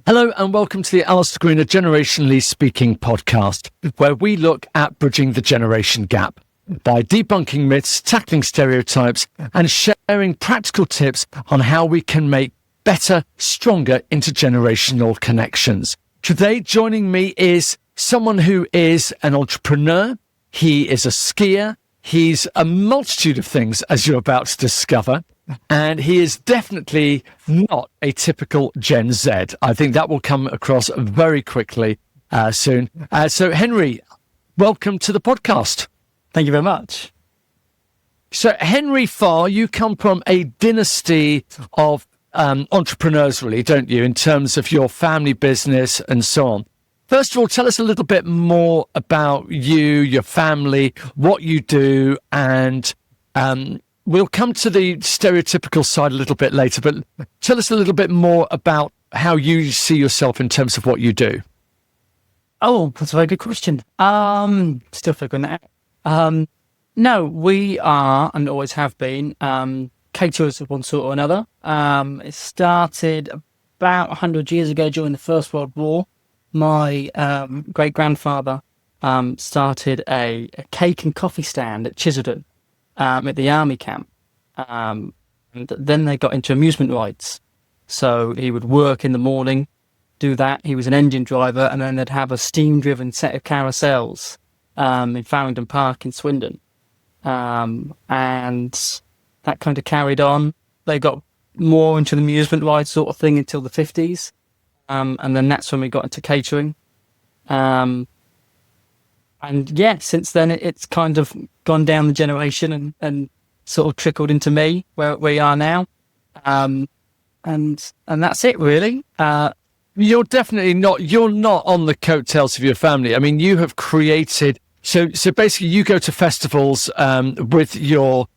Hello and welcome to the Alastair Greener Generationally Speaking podcast, where we look at bridging the generation gap by debunking myths, tackling stereotypes, and sharing practical tips on how we can make better, stronger intergenerational connections. Today, joining me is someone who is an entrepreneur. He is a skier. He's a multitude of things, as you're about to discover. And he is definitely not a typical Gen Z. I think that will come across very quickly soon. So, Henry, welcome to the podcast. Thank you very much. So, Henry Farr, you come from a dynasty of entrepreneurs, really, don't you, in terms of your family business and so on. First of all, tell us a little bit more about you, your family, what you do, and we'll come to the stereotypical side a little bit later, but tell us a little bit more about how you see yourself in terms of what you do. Oh, that's a very good question. Still figuring that out. No, we are, and always have been, caterers of one sort or another. It started about 100 years ago during the First World War. My great-grandfather started a cake and coffee stand at Chiselden. At the army camp, and then they got into amusement rides. So he would work in the morning, do that. He was an engine driver, and then they'd have a steam-driven set of carousels in Farringdon Park in Swindon, and that kind of carried on. They got more into the amusement ride sort of thing until the 50s, and then that's when we got into catering. And yeah, since then it's kind of gone down the generation and sort of trickled into me where we are now. And that's it really. You're definitely not, you're not on the coattails of your family. I mean, you have created, so basically you go to festivals with your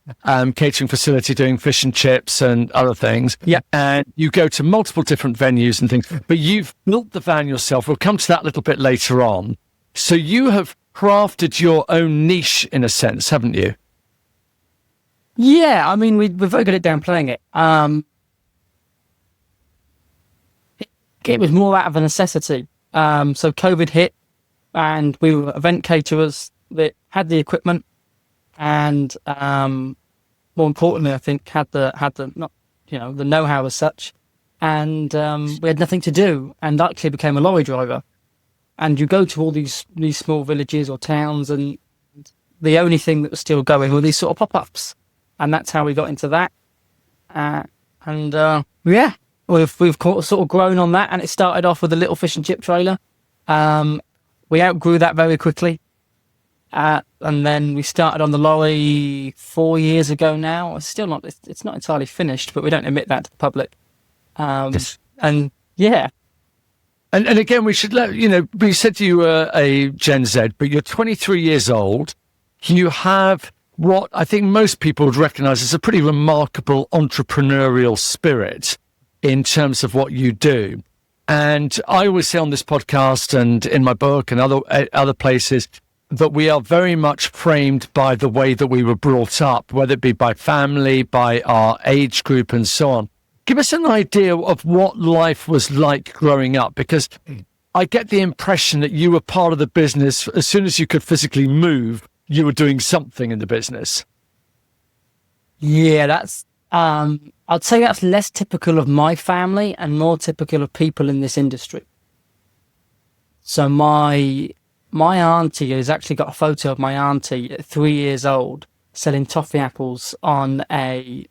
catering facility doing fish and chips and other things. Yeah. And you go to multiple different venues and things, but you've built the van yourself. We'll come to that a little bit later on. So you have crafted your own niche in a sense, haven't you? Yeah, I mean, we're very good at downplaying it. It was more out of a necessity. So COVID hit, and we were event caterers that had the equipment, and more importantly, I think had the not the know-how as such, and we had nothing to do, and actually became a lorry driver. And you go to all these small villages or towns, and the only thing that was still going were these sort of pop-ups, and that's how we got into that. Yeah, we've sort of grown on that, and it started off with a little fish and chip trailer. We outgrew that very quickly, and then we started on the lorry 4 years ago. Now it's still not it's not entirely finished, but we don't admit that to the public. Yes. And yeah. And again, we should let, we said you were a Gen Z, but you're 23 years old. You have what I think most people would recognize as a pretty remarkable entrepreneurial spirit in terms of what you do. And I always say on this podcast and in my book and other places that we are very much framed by the way that we were brought up, whether it be by family, by our age group and so on. Give us an idea of what life was like growing up, because I get the impression that you were part of the business. As soon as you could physically move, you were doing something in the business. Yeah, that's, I'd say that's less typical of my family and more typical of people in this industry. So my auntie has actually got a photo of my auntie at 3 years old selling toffee apples on a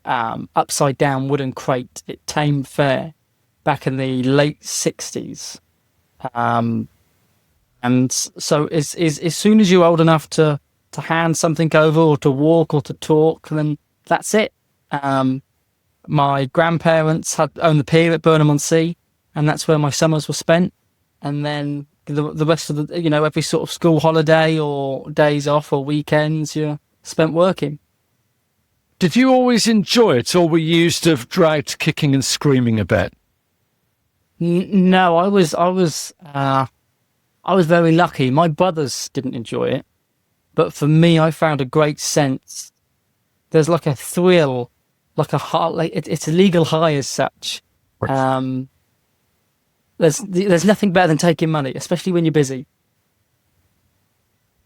upside down wooden crate at Tame Fair back in the late 60s. And so as soon as you're old enough to hand something over or to walk or to talk, then that's it. My grandparents owned the pier at Burnham-on-Sea, and that's where my summers were spent. And then the rest of the, every sort of school holiday or days off or weekends, you're spent working. Did you always enjoy it, or were you used to dragged kicking and screaming a bit? No, I was very lucky. My brothers didn't enjoy it, but for me, I found a great sense. There's like a thrill, like a heart, it's a legal high as such. There's nothing better than taking money, especially when you're busy.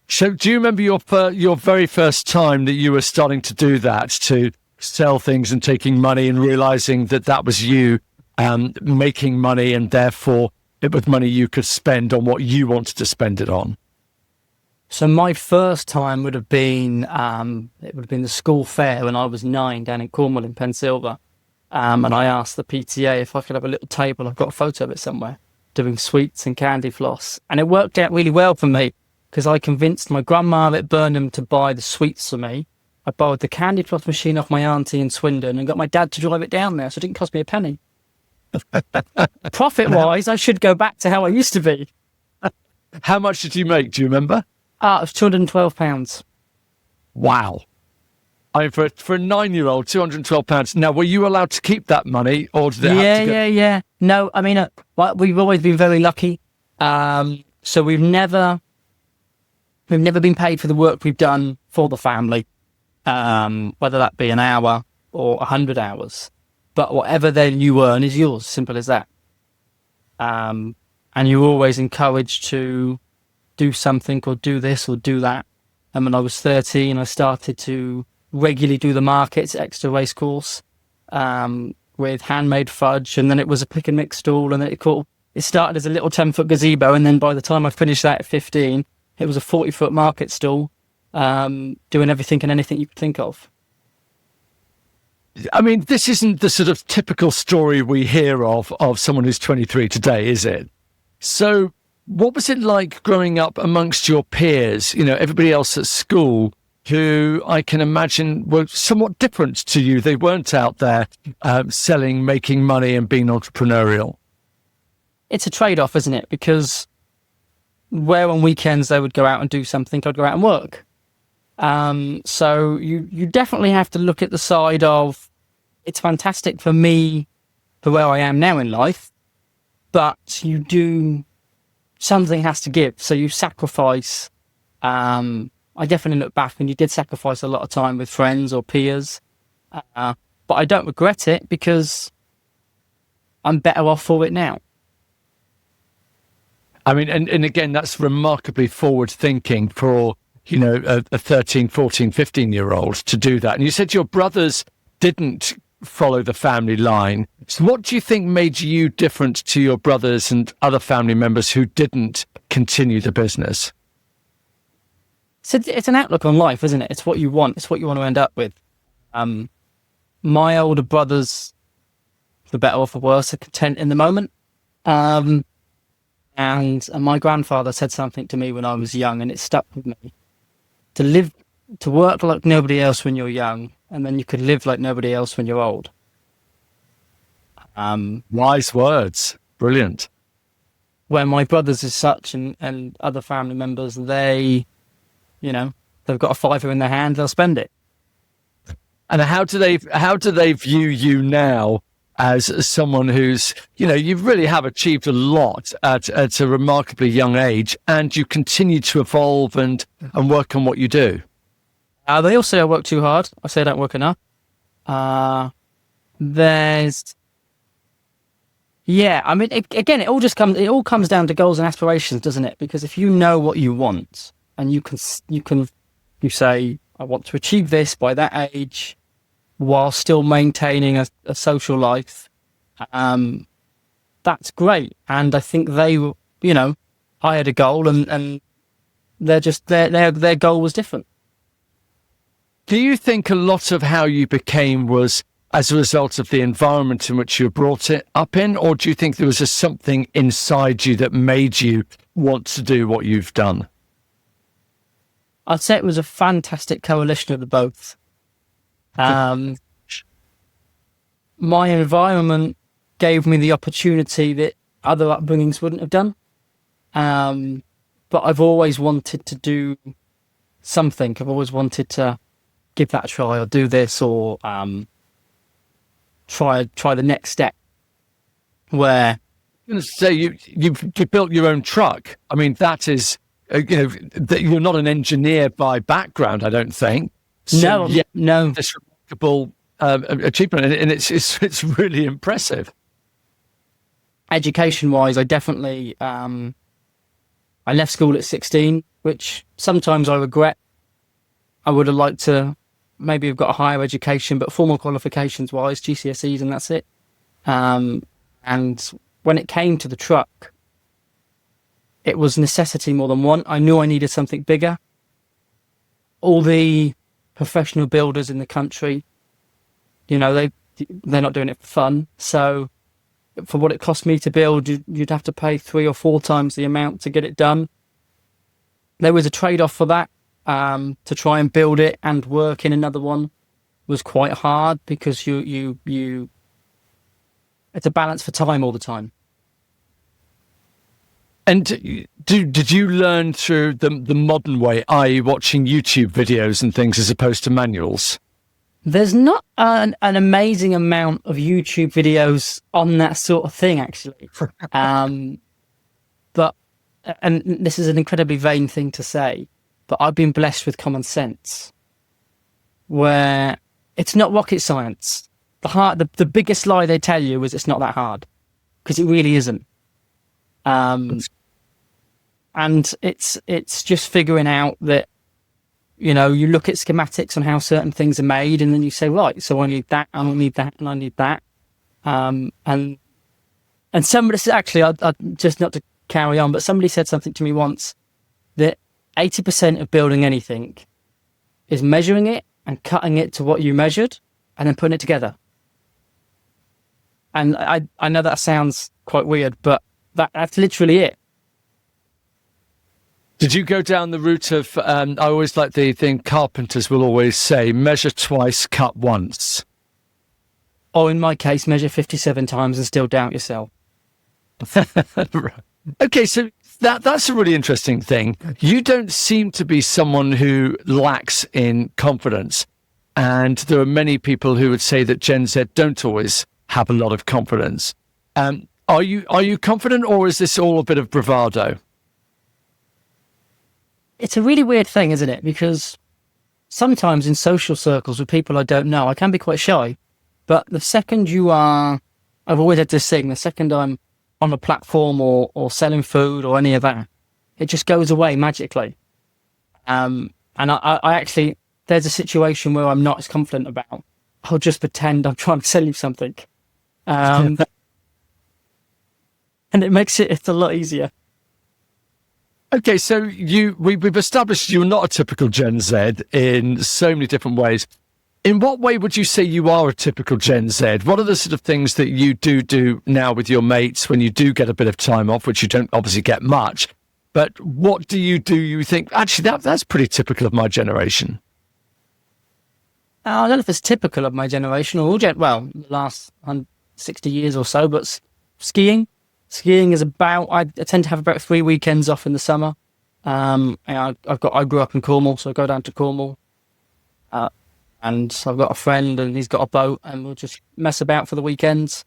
So do you remember your very first time that you were starting to do that, to sell things and taking money and realizing that that was you making money, and therefore it was money you could spend on what you wanted to spend it on? So my first time would have been the school fair when I was 9 down in Cornwall in Pensilva. And I asked the PTA if I could have a little table. I've got a photo of it somewhere, doing sweets and candy floss. And it worked out really well for me because I convinced my grandma at Burnham to buy the sweets for me. I borrowed the candy floss machine off my auntie in Swindon and got my dad to drive it down there, so it didn't cost me a penny. Profit-wise, I should go back to how I used to be. How much did you make? Do you remember? It was £212. Wow. I mean, for a 9-year-old, £212. Now, were you allowed to keep that money, or did it have to go? Yeah. No, I mean, we've always been very lucky. So we've never been paid for the work we've done for the family, whether that be an hour or 100 hours. But whatever then you earn is yours, simple as that. And you're always encouraged to do something or do this or do that. And when I was 13, I started to regularly do the markets, extra race course, with handmade fudge. And then it was a pick and mix stall. And it started as a little 10-foot gazebo. And then by the time I finished that at 15, it was a 40-foot market stall, doing everything and anything you could think of. I mean, this isn't the sort of typical story we hear of someone who's 23 today, is it? So what was it like growing up amongst your peers, everybody else at school, who I can imagine were somewhat different to you? They weren't out there selling, making money and being entrepreneurial. It's a trade-off, isn't it? Because where on weekends they would go out and do something, I'd go out and work. So you definitely have to look at the side of, it's fantastic for me for where I am now in life, but something has to give. So you sacrifice. I definitely look back and you did sacrifice a lot of time with friends or peers. But I don't regret it because I'm better off for it now. I mean, and again, that's remarkably forward thinking for, a 13, 14, 15-year-old to do that. And you said your brothers didn't follow the family line. So what do you think made you different to your brothers and other family members who didn't continue the business? So it's an outlook on life, isn't it? It's what you want. It's what you want to end up with. My older brothers, for better or for worse, are content in the moment. And my grandfather said something to me when I was young, and it stuck with me. To work like nobody else when you're young, and then you could live like nobody else when you're old. Wise words. Brilliant. Where my brothers is such, and other family members, they've got a fiver in their hand, they'll spend it. And how do they view you now as someone who's, you really have achieved a lot at a remarkably young age, and you continue to evolve and work on what you do? They all say I work too hard. I say I don't work enough. I mean, again, it all comes down to goals and aspirations, doesn't it? Because if you know what you want and you say, I want to achieve this by that age, while still maintaining a social life, that's great. And I think they, I had a goal, and their goal was different. Do you think a lot of how you became was as a result of the environment in which you were brought up in, or do you think there was something inside you that made you want to do what you've done? I'd say it was a fantastic coalition of the both. My environment gave me the opportunity that other upbringings wouldn't have done. But I've always wanted to do something. I've always wanted to give that a try, or do this, or try the next step. Where I'm going to say you built your own truck. I mean, that is, that you're not an engineer by background, I don't think. So, no. This remarkable achievement, and it's really impressive. education-wise, I definitely I left school at 16, which sometimes I regret. I would have liked to maybe have got a higher education, but formal qualifications-wise, GCSEs, and that's it. And when it came to the truck, it was necessity more than want. I knew I needed something bigger. All the professional builders in the country, they're not doing it for fun. So for what it cost me to build, you'd have to pay 3 or 4 times the amount to get it done. There was a trade-off for that. To try and build it and work in another one was quite hard, because you it's a balance for time all the time. And did you learn through the modern way, i.e. watching YouTube videos and things as opposed to manuals? There's not an amazing amount of YouTube videos on that sort of thing, actually. But, and this is an incredibly vain thing to say, but I've been blessed with common sense, where it's not rocket science. The biggest lie they tell you is it's not that hard, because it really isn't. And it's just figuring out that, you look at schematics on how certain things are made, and then you say, right, so I need that, and I need that, and I need that. And somebody, actually, I just not to carry on, but somebody said something to me once, that 80% of building anything is measuring it and cutting it to what you measured and then putting it together. And I know that sounds quite weird, but that's literally it. Did you go down the route of, I always like the thing carpenters will always say, measure twice, cut once. Or in my case, measure 57 times and still doubt yourself. Okay, so that's a really interesting thing. You don't seem to be someone who lacks in confidence. And there are many people who would say that Gen Z don't always have a lot of confidence. Are you confident, or is this all a bit of bravado? It's a really weird thing, isn't it? Because sometimes in social circles with people I don't know, I can be quite shy. But the second I've always had this thing, the second I'm on a platform or selling food or any of that, it just goes away magically. And I actually, there's a situation where I'm not as confident about. I'll just pretend I'm trying to sell you something. And it makes it's a lot easier. Okay, so we've established you're not a typical Gen Z in so many different ways. In what way would you say you are a typical Gen Z? What are the sort of things that you do now with your mates when you do get a bit of time off, which you don't obviously get much? But what do? You think, actually, that's pretty typical of my generation? I don't know if it's typical of my generation or the last 60 years or so, but skiing. Skiing is I tend to have about 3 weekends off in the summer. I grew up in Cornwall, so I go down to Cornwall. And I've got a friend and he's got a boat, and we'll just mess about for the weekends.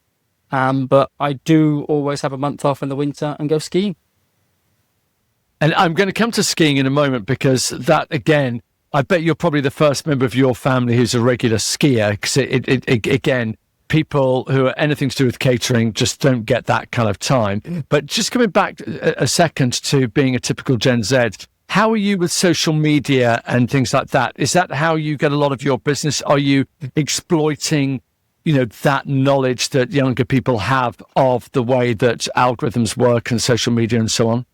But I do always have a month off in the winter and go skiing. And I'm going to come to skiing in a moment, because that, again, I bet you're probably the first member of your family who's a regular skier, because again, people who are anything to do with catering just don't get that kind of time. But just coming back a second to being a typical Gen Z, how are you with social media and things like that? Is that how you get a lot of your business? Are you exploiting, that knowledge that younger people have of the way that algorithms work and social media and so on?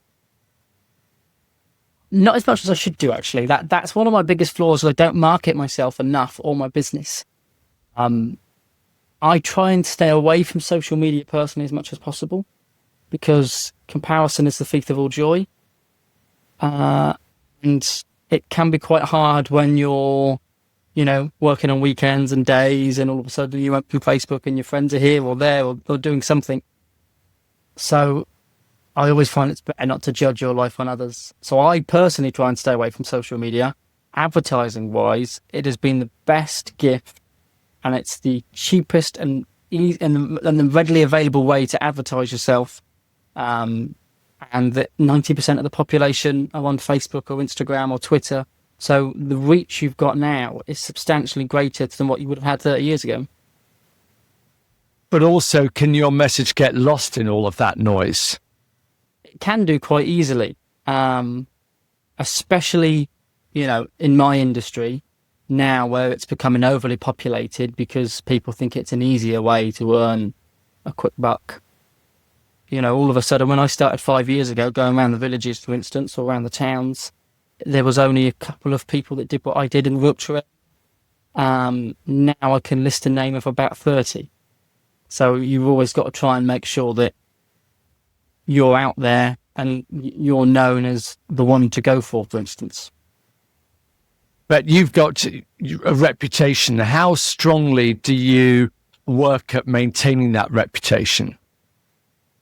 Not as much as I should do, actually. That's one of my biggest flaws, is I don't market myself enough or my business. I try and stay away from social media personally as much as possible, because comparison is the thief of all joy. And it can be quite hard when you're, working on weekends and days, and all of a sudden you open Facebook and your friends are here or there or doing something. So I always find it's better not to judge your life on others. So I personally try and stay away from social media. Advertising wise, it has been the best gift, and it's the cheapest and the readily available way to advertise yourself. And that 90% of the population are on Facebook or Instagram or Twitter. So the reach you've got now is substantially greater than what you would have had 30 years ago. But also, can your message get lost in all of that noise? It can do quite easily, especially, in my industry now where it's becoming overly populated because people think it's an easier way to earn a quick buck. All of a sudden, when I started 5 years ago, going around the villages, for instance, or around the towns, there was only a couple of people that did what I did in Wiltshire. Now I can list a name of about 30. So you've always got to try and make sure that you're out there and you're known as the one to go for instance. But you've got a reputation. How strongly do you work at maintaining that reputation?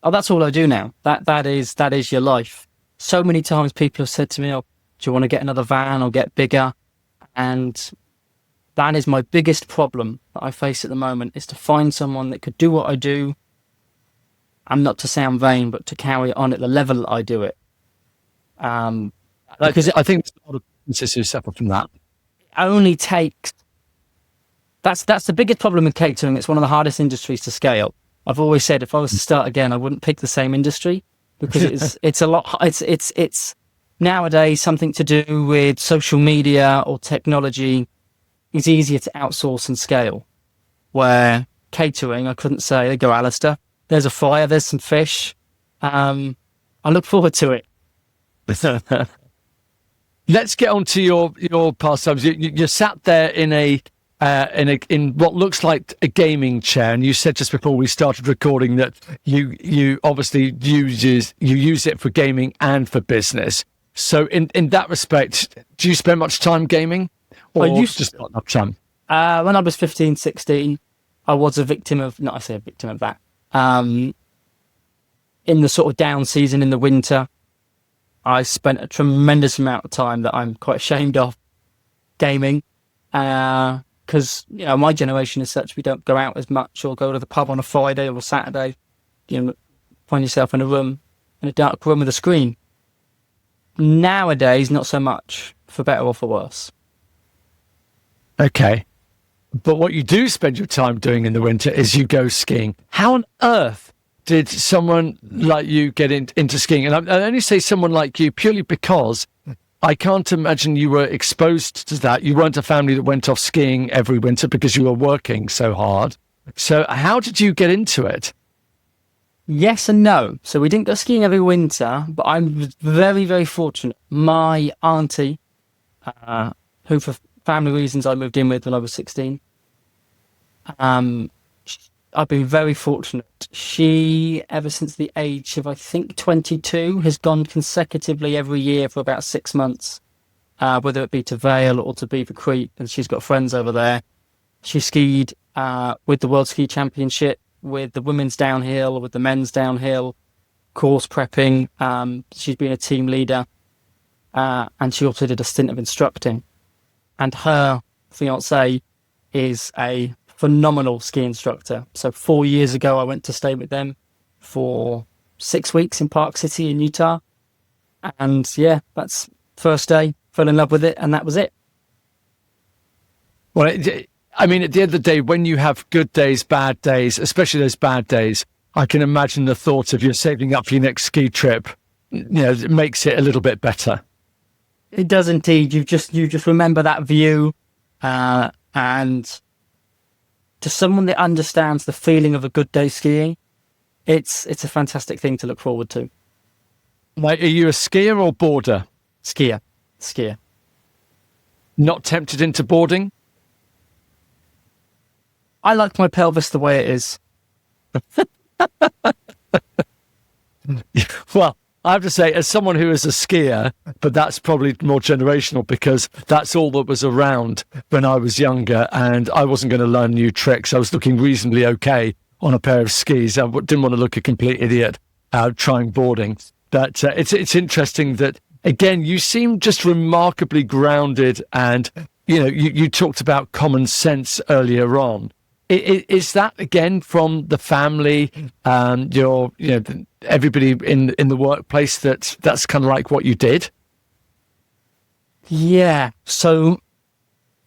Oh, that's all I do now. That is your life. So many times people have said to me, "Oh, do you want to get another van or get bigger?" And that is my biggest problem that I face at the moment, is to find someone that could do what I do, and not to sound vain, but to carry it on at the level that I do it. Because I think there's a lot of businesses who suffer from that. It only takes... That's the biggest problem with catering. It's one of the hardest industries to scale. I've always said if I was to start again, I wouldn't pick the same industry because it's a lot. It's nowadays something to do with social media or technology is easier to outsource and scale. Where catering, I couldn't say, "There go, Alastair. There's a fire. There's some fish. I look forward to it." Let's get on to your pastimes. You're sat there in what looks like a gaming chair, and you said just before we started recording that you obviously use it for gaming and for business. So in that respect, do you spend much time gaming, or just not enough time? When I was 15, 16, I was a victim of, not I say a victim of that. In the sort of down season in the winter, I spent a tremendous amount of time that I'm quite ashamed of gaming. Because, my generation is such, we don't go out as much or go to the pub on a Friday or a Saturday. Find yourself in a dark room with a screen. Nowadays, not so much, for better or for worse. Okay. But what you do spend your time doing in the winter is you go skiing. How on earth did someone like you get into skiing? And I only say someone like you purely because I can't imagine you were exposed to that. You weren't a family that went off skiing every winter because you were working so hard. So how did you get into it? Yes and no. So we didn't go skiing every winter, but I'm very, very fortunate. My auntie, who for family reasons I moved in with when I was 16, I've been very fortunate. She, ever since the age of, I think, 22, has gone consecutively every year for about 6 months, whether it be to Vale or to Beaver Creek, and she's got friends over there. She skied with the World Ski Championship, with the women's downhill, with the men's downhill, course prepping. She's been a team leader, and she also did a stint of instructing. And her fiancé is a phenomenal ski instructor. So 4 years ago, I went to stay with them for 6 weeks in Park City in Utah. And yeah, that's first day, fell in love with it, and that was it. Well, I mean, at the end of the day, when you have good days, bad days, especially those bad days, I can imagine the thought of you saving up for your next ski trip, it makes it a little bit better. It does indeed. You just remember that view, and to someone that understands the feeling of a good day skiing, it's a fantastic thing to look forward to. Like, are you a skier or boarder? Skier. Not tempted into boarding? I like my pelvis the way it is. Well, I have to say, as someone who is a skier, but that's probably more generational because that's all that was around when I was younger, and I wasn't going to learn new tricks. I was looking reasonably okay on a pair of skis. I didn't want to look a complete idiot trying boarding. But it's interesting that, again, you seem just remarkably grounded, and you talked about common sense earlier on. Is that again from the family, everybody in the workplace that's kind of like what you did? Yeah. So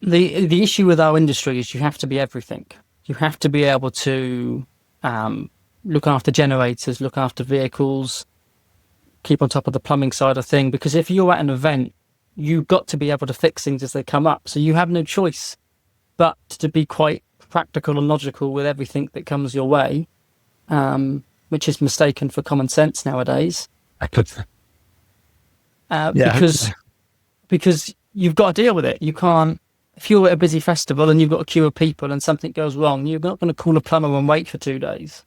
the issue with our industry is you have to be everything. You have to be able to look after generators, look after vehicles, keep on top of the plumbing side of thing. Because if you're at an event, you've got to be able to fix things as they come up. So you have no choice but to be quite practical and logical with everything that comes your way, which is mistaken for common sense nowadays. I could. Because you've got to deal with it. You can't, if you're at a busy festival and you've got a queue of people and something goes wrong, you're not going to call a plumber and wait for 2 days.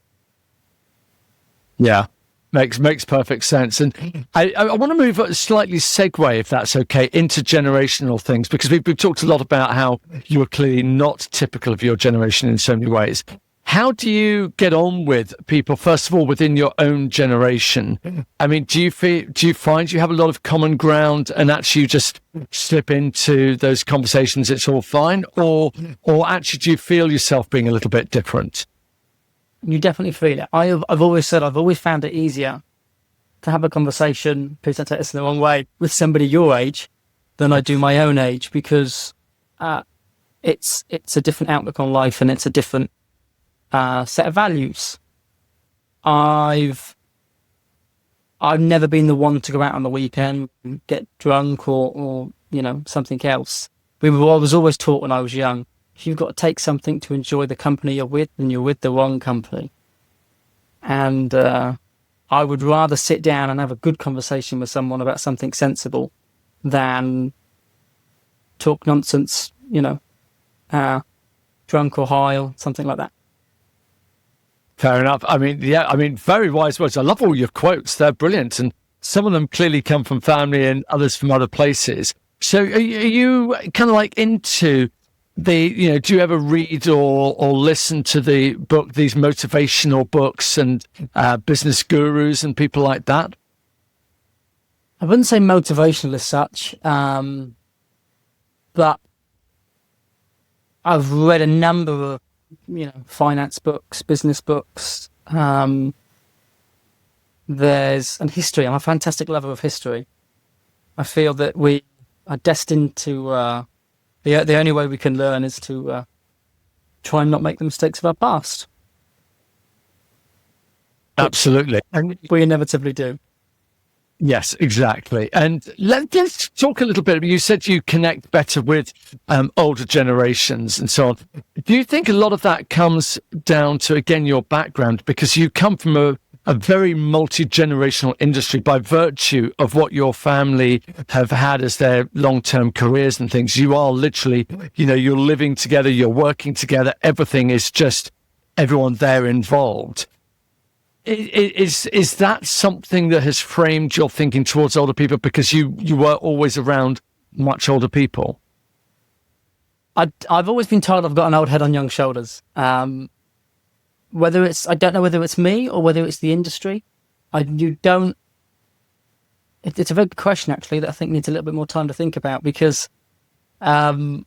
Yeah, makes perfect sense. And I want to move a slightly segue, if that's okay, into generational things, because we've talked a lot about how you are clearly not typical of your generation in so many ways. How do you get on with people, first of all, within your own generation? I mean, do you find you have a lot of common ground and actually you just slip into those conversations, it's all fine? Or actually do you feel yourself being a little bit different? You definitely feel it. I've always said I've always found it easier to have a conversation, please don't take this in the wrong way, with somebody your age than I do my own age, because it's a different outlook on life and it's a different set of values. I've never been the one to go out on the weekend, get drunk or something else. I was always taught when I was young, if you've got to take something to enjoy the company you're with, then you're with the wrong company. And I would rather sit down and have a good conversation with someone about something sensible than talk nonsense, drunk or high or something like that. Fair enough. I mean, very wise words. I love all your quotes. They're brilliant. And some of them clearly come from family and others from other places. So are you kind of like into do you ever read or listen to these motivational books and business gurus and people like that? I wouldn't say motivational as such, but I've read a number of finance books, business books. There's history. I'm a fantastic lover of history. I feel that we are destined to. The only way we can learn is to try and not make the mistakes of our past. Absolutely, and we inevitably do. Yes, exactly. And let's talk a little bit. You said you connect better with older generations and so on. Do you think a lot of that comes down to, again, your background? Because you come from a very multi-generational industry by virtue of what your family have had as their long-term careers and things. You are literally, you're living together, you're working together. Everything is just everyone there involved. Is that something that has framed your thinking towards older people because you were always around much older people? I've always been told I've got an old head on young shoulders. I don't know whether it's me or whether it's the industry. It's a very good question, actually, that I think needs a little bit more time to think about because, I've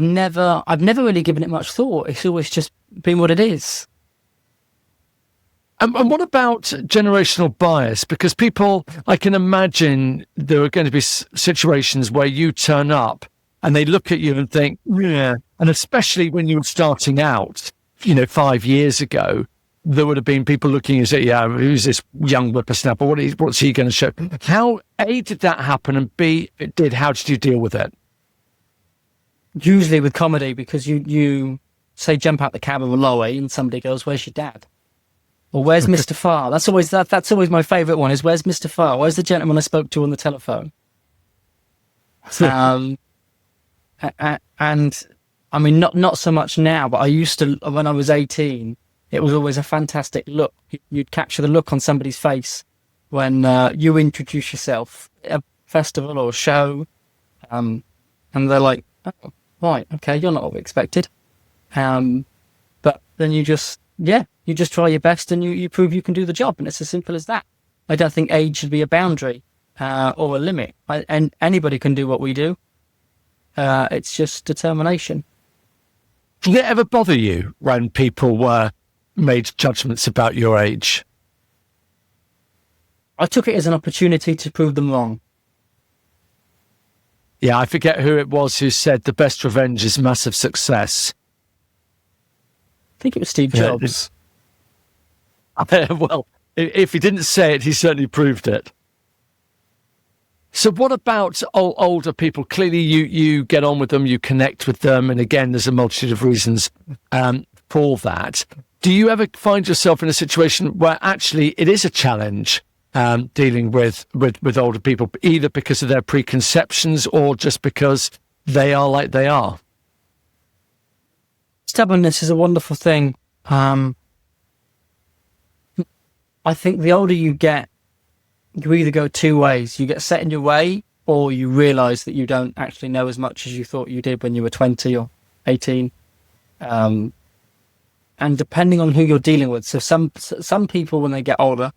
never really given it much thought. It's always just been what it is. And what about generational bias? Because people, I can imagine there are going to be situations where you turn up and they look at you and think, yeah. And especially when you were starting out, 5 years ago, there would have been people looking and say, yeah, who's this young whippersnapper? What's he going to show? How, A, did that happen? And B, if it did, how did you deal with it? Usually with comedy, because you say jump out the cab of a lorry and somebody goes, where's your dad? Or where's Mr. Farr? That's always my favourite one is where's Mr. Farr? Where's the gentleman I spoke to on the telephone? And I mean, not so much now, but I used to, when I was 18, it was always a fantastic look. You'd capture the look on somebody's face when you introduce yourself at a festival or a show, and they're like, oh, right, okay, you're not what we expected. But then you just try your best and you prove you can do the job, and it's as simple as that. I don't think age should be a boundary or a limit, and anybody can do what we do. It's just determination. Did it ever bother you when people made judgments about your age? I took it as an opportunity to prove them wrong. Yeah, I forget who it was who said the best revenge is massive success. think it was Steve Yeah. Jobs. Well, if he didn't say it, he certainly proved it. So what about older people? Clearly, you get on with them, you connect with them, and again, there's a multitude of reasons for that. Do you ever find yourself in a situation where actually it is a challenge dealing with older people, either because of their preconceptions or just because they are like they are? Stubbornness is a wonderful thing. I think the older you get, you either go two ways. You get set in your way, or you realise that you don't actually know as much as you thought you did when you were 20 or 18. And depending on who you're dealing with. So some people, when they get older,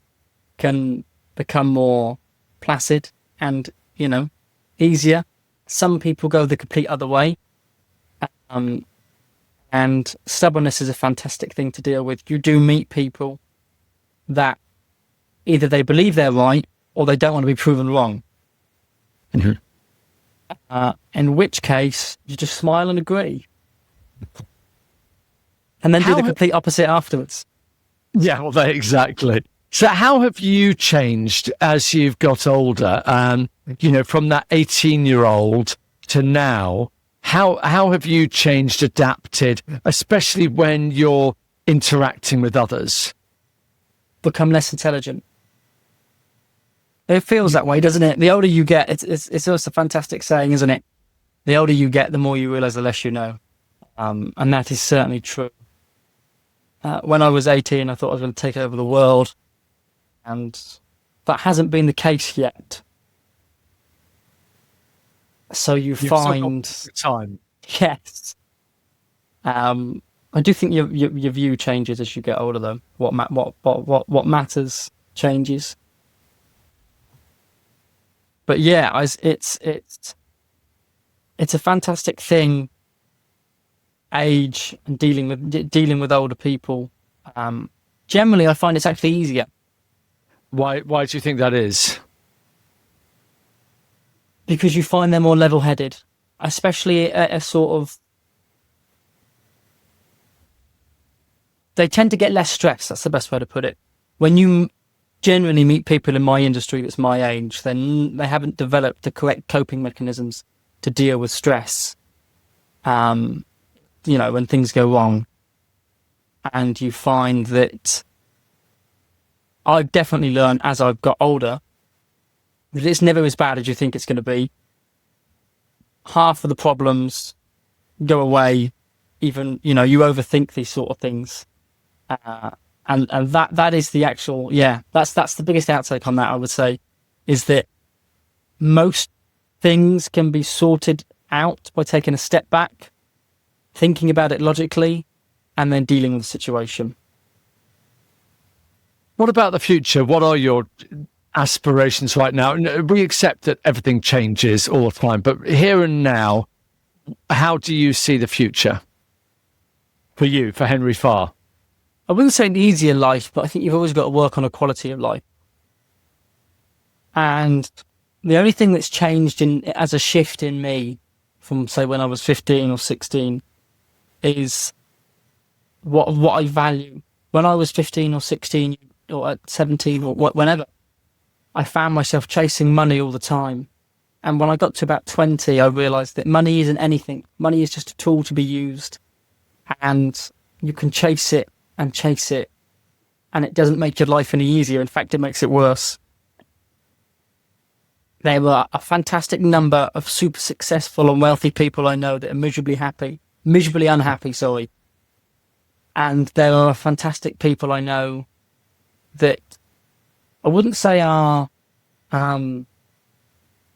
can become more placid and, easier. Some people go the complete other way. And stubbornness is a fantastic thing to deal with. You do meet people that either they believe they're right or they don't want to be proven wrong. Mm-hmm. In which case, you just smile and agree. And then do the complete opposite afterwards. Yeah, well, exactly. So how have you changed as you've got older? From that 18-year-old to now, how have you changed, adapted, especially when you're interacting with others? Become less intelligent. It feels that way, doesn't it? The older you get, it's also a fantastic saying, isn't it? The older you get, the more you realise the less you know. And that is certainly true. When I was 18, I thought I was going to take over the world. And that hasn't been the case yet. So you find time. Yes. I do think your view changes as you get older, though. What matters changes. But yeah, it's a fantastic thing. Age and dealing with older people. Generally, I find it's actually easier. Why do you think that is? Because you find them more level-headed, especially a sort of. They tend to get less stressed. That's the best way to put it. When you generally meet people in my industry that's my age, then they haven't developed the correct coping mechanisms to deal with stress. When things go wrong. And you find that I've definitely learned as I've got older that it's never as bad as you think it's going to be. Half of the problems go away. Even, you overthink these sort of things. And that is the actual, that's the biggest outtake on that, I would say, is that most things can be sorted out by taking a step back, thinking about it logically, and then dealing with the situation. What about the future? What are your aspirations right now? We accept that everything changes all the time, but here and now, how do you see the future for you, for Henry Farr? I wouldn't say an easier life, but I think you've always got to work on a quality of life. And the only thing that's changed as a shift in me from, say, when I was 15 or 16 is what I value. When I was 15 or 16 or at 17 or whenever, I found myself chasing money all the time. And when I got to about 20, I realised that money isn't anything. Money is just a tool to be used. And you can chase it, and it doesn't make your life any easier. In fact, it makes it worse. There were a fantastic number of super successful and wealthy people I know that are miserably unhappy, and there are fantastic people I know that I wouldn't say are under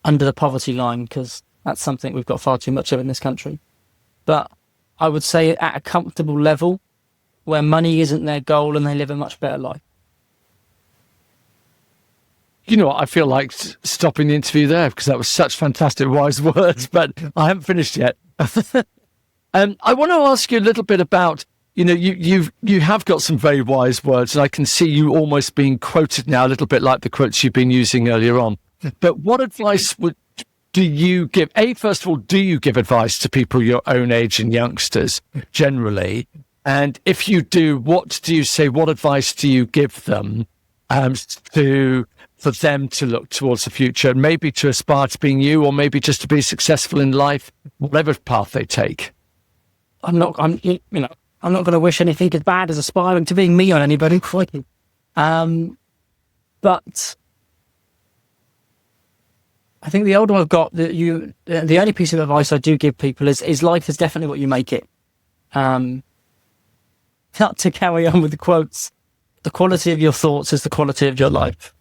the poverty line, because that's something we've got far too much of in this country, but I would say at a comfortable level where money isn't their goal and they live a much better life. You know what? I feel like stopping the interview there because that was such fantastic, wise words, but I haven't finished yet. I want to ask you a little bit about, you have got some very wise words, and I can see you almost being quoted now, a little bit like the quotes you've been using earlier on. But what advice do you give? First of all, do you give advice to people your own age and youngsters generally? And if you do, what do you say? What advice do you give them for them to look towards the future, maybe to aspire to being you, or maybe just to be successful in life, whatever path they take? I'm not going to wish anything as bad as aspiring to being me on anybody. Crikey. But I think the older I've got, the only piece of advice I do give people is life is definitely what you make it. Not to carry on with the quotes, the quality of your thoughts is the quality of your life.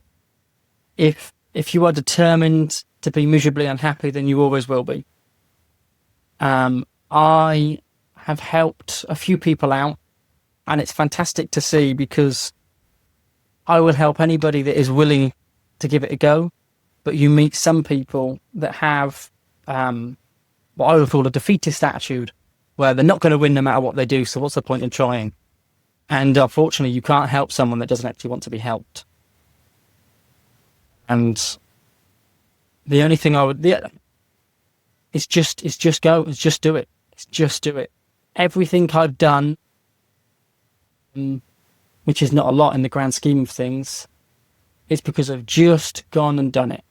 If you are determined to be miserably unhappy, then you always will be. I have helped a few people out, and it's fantastic to see, because I will help anybody that is willing to give it a go. But you meet some people that have what I would call a defeatist attitude, where they're not going to win no matter what they do, so what's the point in trying? And unfortunately, you can't help someone that doesn't actually want to be helped. And the only thing I would... It's just go. It's just do it. It's just do it. Everything I've done, which is not a lot in the grand scheme of things, is because I've just gone and done it.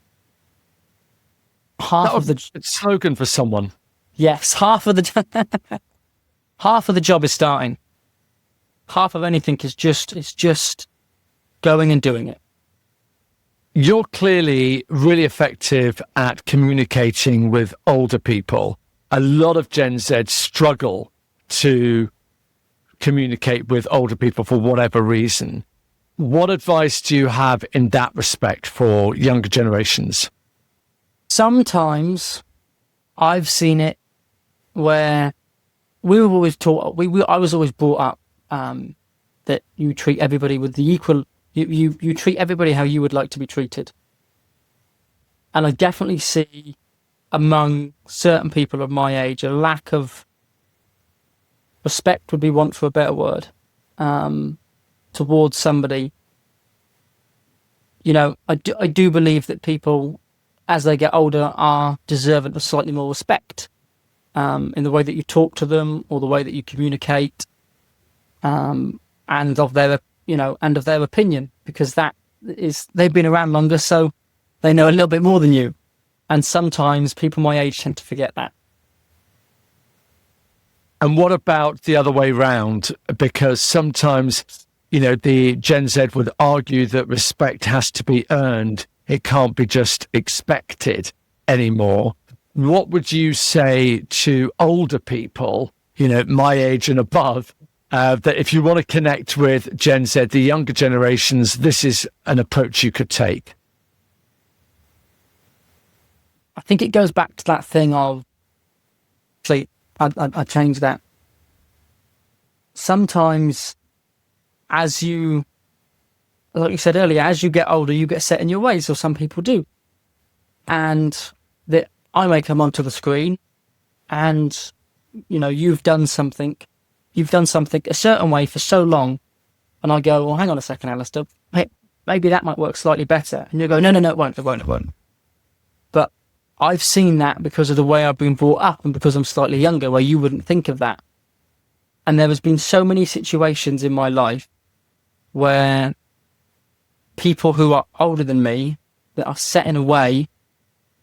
Half of the slogan for someone. Yes, half of the job is starting. Half of anything is just going and doing it. You're clearly really effective at communicating with older people. A lot of Gen Z struggle to communicate with older people for whatever reason. What advice do you have in that respect for younger generations? Sometimes I've seen it where we were always taught, I was always brought up that you treat everybody with the equal, you treat everybody how you would like to be treated. And I definitely see among certain people of my age a lack of respect, would be want for a better word, towards somebody. You know, I do believe that people, as they get older, are deserving of slightly more respect in the way that you talk to them or the way that you communicate, and of their opinion, because they've been around longer, so they know a little bit more than you. And sometimes people my age tend to forget that. And what about the other way round? Because sometimes, the Gen Z would argue that respect has to be earned. It can't be just expected anymore. What would you say to older people, my age and above, that if you want to connect with Gen Z, the younger generations, this is an approach you could take? I think it goes back to that thing of, I changed that. Sometimes, like you said earlier, as you get older, you get set in your ways, or some people do. And that I may come onto the screen and, you've done something a certain way for so long. And I go, well, hang on a second, Alastair, maybe that might work slightly better. And you go, no, it won't. But I've seen that because of the way I've been brought up and because I'm slightly younger, where you wouldn't think of that. And there has been so many situations in my life where people who are older than me, that are set in a way,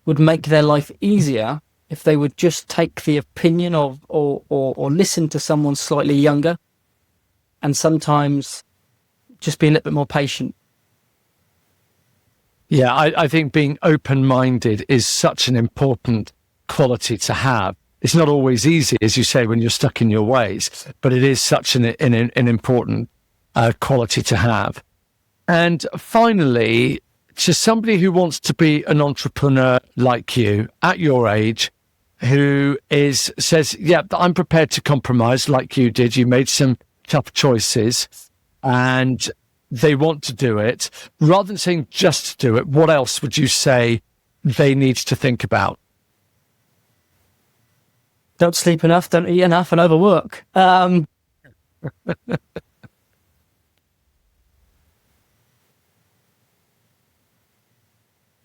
would make their life easier if they would just take the opinion of or listen to someone slightly younger, and sometimes just be a little bit more patient. Yeah, I think being open-minded is such an important quality to have. It's not always easy, as you say, when you're stuck in your ways, but it is such an important quality to have. And finally, to somebody who wants to be an entrepreneur like you at your age, who says, yeah, I'm prepared to compromise like you did. You made some tough choices and they want to do it. Rather than saying just do it, what else would you say they need to think about? Don't sleep enough, don't eat enough, and overwork.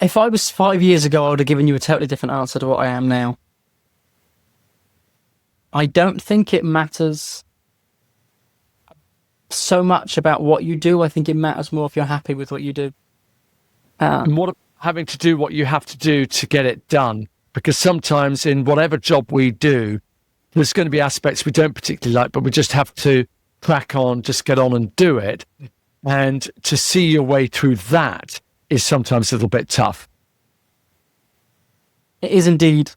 If I was 5 years ago, I would have given you a totally different answer to what I am now. I don't think it matters so much about what you do. I think it matters more if you're happy with what you do. And what having to do what you have to do to get it done? Because sometimes in whatever job we do, there's going to be aspects we don't particularly like, but we just have to crack on, just get on and do it. And to see your way through that is sometimes a little bit tough. It is indeed.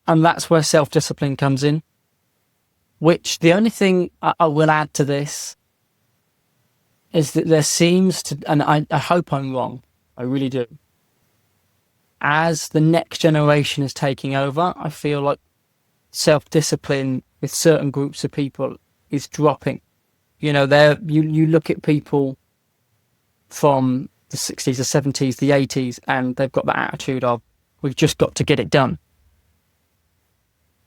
And that's where self-discipline comes in. Which the only thing I will add to this is that there seems to, and I hope I'm wrong, I really do. As the next generation is taking over, I feel like self-discipline with certain groups of people is dropping. You know, you look at people from the 60s, the 70s, the 80s, and they've got that attitude of, we've just got to get it done.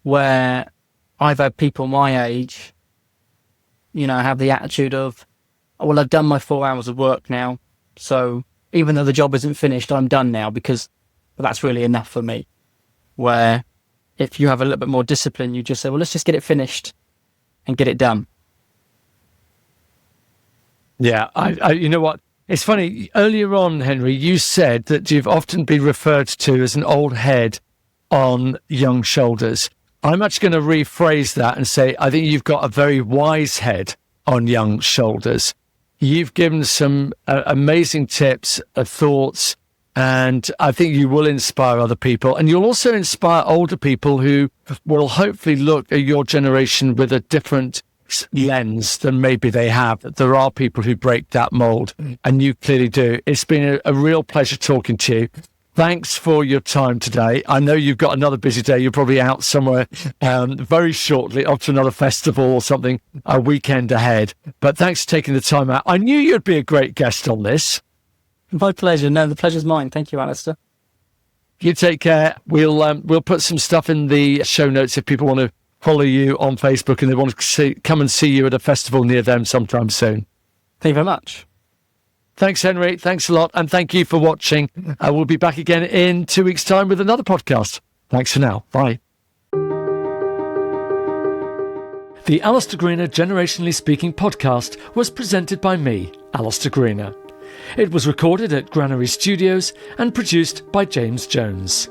Where I've had people my age, you know, have the attitude of, oh, well, I've done my 4 hours of work now, so even though the job isn't finished, I'm done now because that's really enough for me. Where if you have a little bit more discipline, you just say, well, let's just get it finished and get it done. Yeah, I you know what? It's funny, earlier on, Henry, you said that you've often been referred to as an old head on young shoulders. I'm actually going to rephrase that and say, I think you've got a very wise head on young shoulders. You've given some amazing tips, thoughts, and I think you will inspire other people. And you'll also inspire older people who will hopefully look at your generation with a different lens than maybe they have. There are people who break that mold, and you clearly do. It's been a real pleasure talking to you. Thanks for your time today. I know you've got another busy day. You're probably out somewhere very shortly, off to another festival or something, a weekend ahead. But thanks for taking the time out. I knew you'd be a great guest on this. My pleasure. No, the pleasure's mine. Thank you, Alastair. You take care. We'll put some stuff in the show notes if people want to follow you on Facebook and they want to come and see you at a festival near them sometime soon. Thank you very much. Thanks, Henry. Thanks a lot. And thank you for watching. We'll be back again in 2 weeks' time with another podcast. Thanks for now. Bye. The Alastair Greener Generationally Speaking podcast was presented by me, Alastair Greener. It was recorded at Granary Studios and produced by James Jones.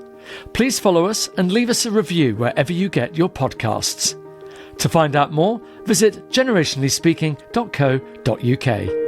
Please follow us and leave us a review wherever you get your podcasts. To find out more, visit generationallyspeaking.co.uk.